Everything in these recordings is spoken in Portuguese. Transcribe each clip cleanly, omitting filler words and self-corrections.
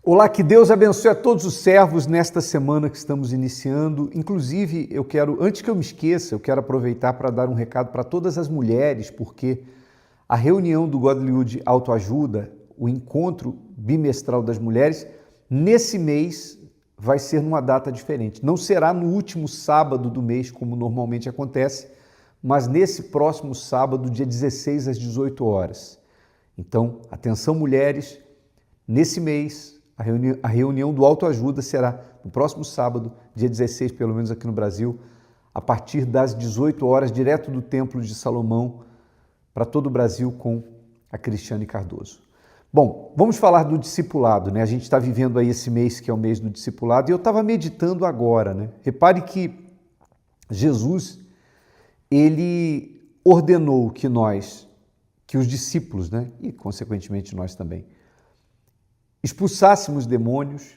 Olá, que Deus abençoe a todos os servos nesta semana que estamos iniciando. Inclusive, antes que eu me esqueça, eu quero aproveitar para dar um recado para todas as mulheres, porque a reunião do Godlywood Autoajuda, o encontro bimestral das mulheres, nesse mês vai ser numa data diferente. Não será no último sábado do mês, como normalmente acontece, mas nesse próximo sábado, dia 16 às 18 horas. Então, atenção mulheres, nesse mês, a reunião do Autoajuda será no próximo sábado, dia 16, pelo menos aqui no Brasil, a partir das 18 horas, direto do Templo de Salomão, para todo o Brasil, com a Cristiane Cardoso. Bom, vamos falar do discipulado, né? A gente está vivendo aí esse mês que é o mês do discipulado, e eu estava meditando agora, né? Repare que Jesus, ele ordenou que os discípulos, né? E consequentemente nós também, expulsássemos demônios,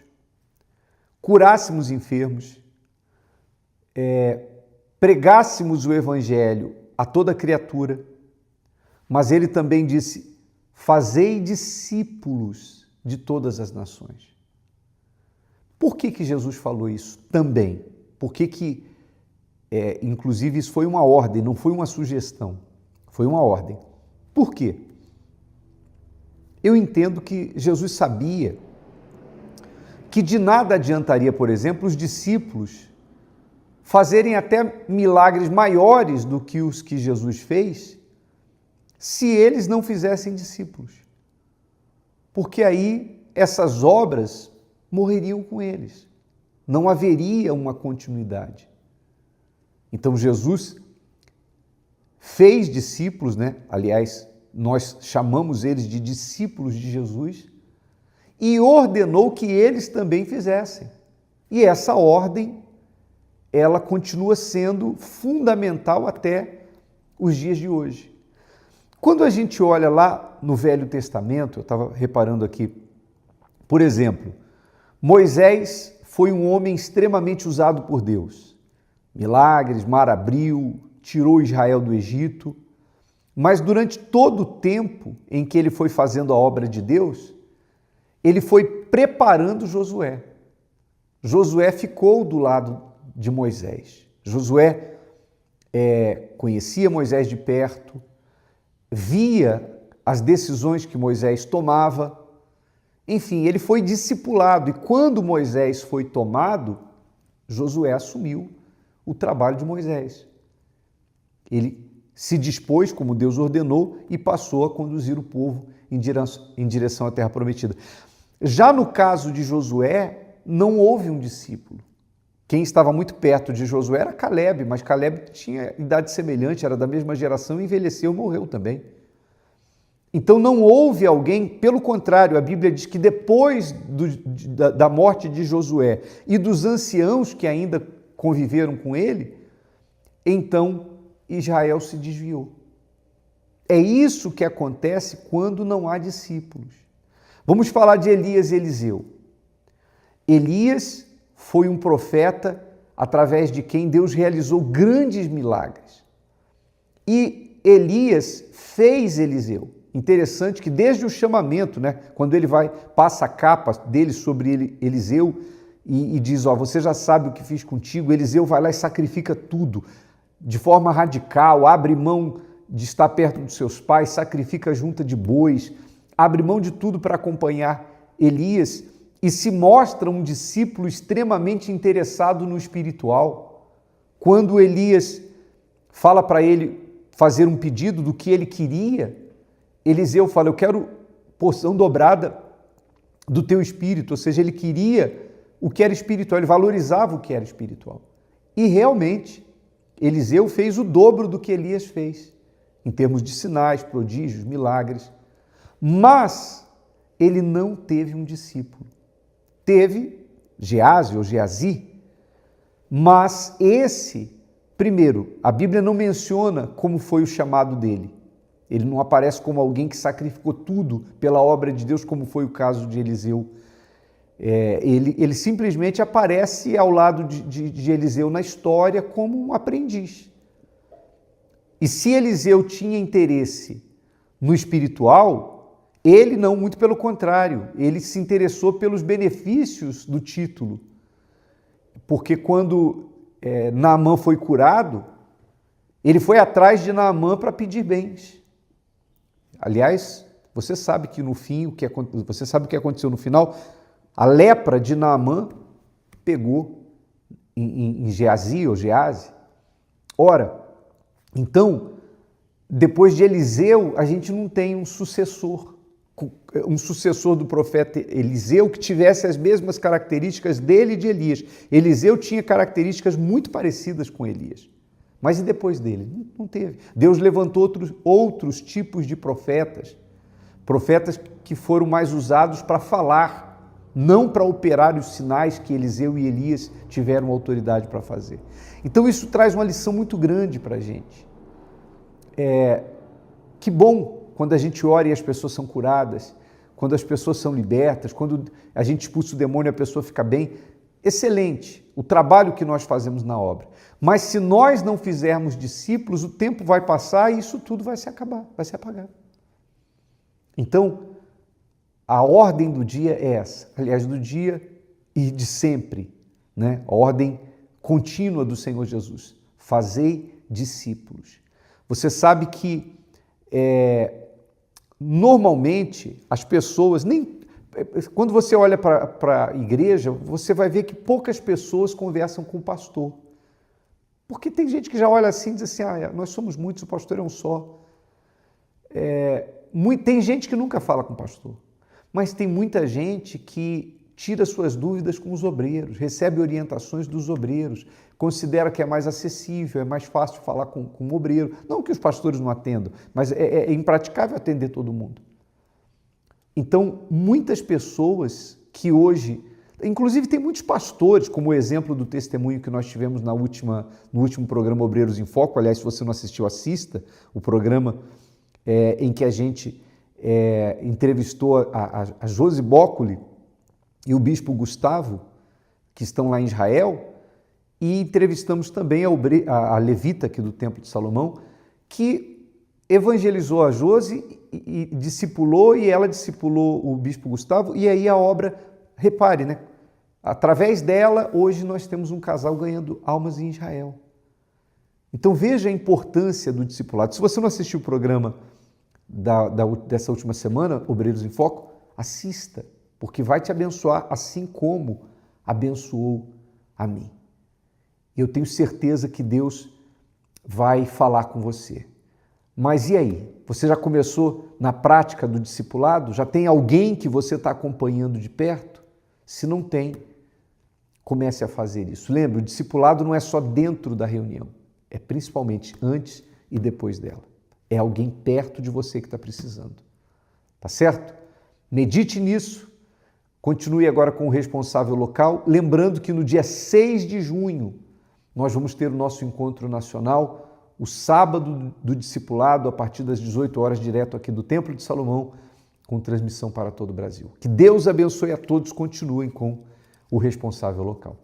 curássemos enfermos, pregássemos o evangelho a toda criatura, mas ele também disse: fazei discípulos de todas as nações. Por que Jesus falou isso também? Por que inclusive, isso foi uma ordem, não foi uma sugestão, foi uma ordem. Por quê? Eu entendo que Jesus sabia que de nada adiantaria, por exemplo, os discípulos fazerem até milagres maiores do que os que Jesus fez, se eles não fizessem discípulos. Porque aí essas obras morreriam com eles. Não haveria uma continuidade. Então Jesus fez discípulos, né? Aliás, nós chamamos eles de discípulos de Jesus, e ordenou que eles também fizessem. E essa ordem, ela continua sendo fundamental até os dias de hoje. Quando a gente olha lá no Velho Testamento, eu estava reparando aqui, por exemplo, Moisés foi um homem extremamente usado por Deus. Milagres, mar abriu, tirou Israel do Egito. Mas durante todo o tempo em que ele foi fazendo a obra de Deus, ele foi preparando Josué. Josué ficou do lado de Moisés. Josué conhecia Moisés de perto, via as decisões que Moisés tomava. Enfim, ele foi discipulado, e quando Moisés foi tomado, Josué assumiu o trabalho de Moisés. Ele se dispôs, como Deus ordenou, e passou a conduzir o povo em direção à terra prometida. Já no caso de Josué, não houve um discípulo. Quem estava muito perto de Josué era Caleb, mas Caleb tinha idade semelhante, era da mesma geração, envelheceu e morreu também. Então não houve alguém, pelo contrário, a Bíblia diz que depois da morte de Josué e dos anciãos que ainda conviveram com ele, então Israel se desviou. É isso que acontece quando não há discípulos. Vamos falar de Elias e Eliseu. Elias foi um profeta através de quem Deus realizou grandes milagres. E Elias fez Eliseu. Interessante que desde o chamamento, né, quando ele passa a capa dele sobre Eliseu e diz: você já sabe o que fiz contigo, Eliseu vai lá e sacrifica tudo. De forma radical, abre mão de estar perto dos seus pais, sacrifica a junta de bois, abre mão de tudo para acompanhar Elias e se mostra um discípulo extremamente interessado no espiritual. Quando Elias fala para ele fazer um pedido do que ele queria, Eliseu fala: eu quero porção dobrada do teu espírito, ou seja, ele queria o que era espiritual, ele valorizava o que era espiritual. E realmente, Eliseu fez o dobro do que Elias fez, em termos de sinais, prodígios, milagres. Mas ele não teve um discípulo. Teve Geazi ou Geazi, mas primeiro, a Bíblia não menciona como foi o chamado dele. Ele não aparece como alguém que sacrificou tudo pela obra de Deus, como foi o caso de Eliseu. Ele simplesmente aparece ao lado de Eliseu na história como um aprendiz. E se Eliseu tinha interesse no espiritual, Ele não, muito pelo contrário, ele se interessou pelos benefícios do título. Porque quando Naamã foi curado, ele foi atrás de Naamã para pedir bens. Aliás, você sabe que no fim, você sabe o que aconteceu no final? A lepra de Naamã pegou em Geazi ou Gease. Ora, então, depois de Eliseu, a gente não tem um sucessor do profeta Eliseu que tivesse as mesmas características dele e de Elias. Eliseu tinha características muito parecidas com Elias. Mas e depois dele? Não teve. Deus levantou outros tipos de profetas que foram mais usados para falar, não para operar os sinais que Eliseu e Elias tiveram autoridade para fazer. Então isso traz uma lição muito grande para a gente. Que bom quando a gente ora e as pessoas são curadas, quando as pessoas são libertas, quando a gente expulsa o demônio e a pessoa fica bem. Excelente o trabalho que nós fazemos na obra. Mas se nós não fizermos discípulos, o tempo vai passar e isso tudo vai se acabar, vai se apagar. Então, a ordem do dia é essa, aliás, do dia e de sempre, né? A ordem contínua do Senhor Jesus. Fazei discípulos. Você sabe que normalmente as pessoas, quando você olha para a igreja, você vai ver que poucas pessoas conversam com o pastor. Porque tem gente que já olha assim e diz assim, nós somos muitos, o pastor é um só. Tem gente que nunca fala com o pastor, mas tem muita gente que tira suas dúvidas com os obreiros, recebe orientações dos obreiros, considera que é mais acessível, é mais fácil falar com o obreiro. Não que os pastores não atendam, mas é impraticável atender todo mundo. Então, muitas pessoas que hoje, inclusive tem muitos pastores, como o exemplo do testemunho que nós tivemos no último programa Obreiros em Foco, aliás, se você não assistiu, assista o programa em que a gente entrevistou a Josi Bócoli e o bispo Gustavo, que estão lá em Israel, e entrevistamos também a levita aqui do Templo de Salomão, que evangelizou a Josi e discipulou, e ela discipulou o bispo Gustavo, e aí a obra, repare, né? Através dela, hoje nós temos um casal ganhando almas em Israel. Então veja a importância do discipulado. Se você não assistiu o programa dessa última semana, Obreiros em Foco, assista, porque vai te abençoar assim como abençoou a mim. E eu tenho certeza que Deus vai falar com você. Mas e aí? Você já começou na prática do discipulado? Já tem alguém que você está acompanhando de perto? Se não tem, comece a fazer isso. Lembre, o discipulado não é só dentro da reunião, é principalmente antes e depois dela. É alguém perto de você que está precisando. Tá certo? Medite nisso. Continue agora com o responsável local. Lembrando que no dia 6 de junho nós vamos ter o nosso encontro nacional, o sábado do discipulado, a partir das 18 horas, direto aqui do Templo de Salomão, com transmissão para todo o Brasil. Que Deus abençoe a todos. Continuem com o responsável local.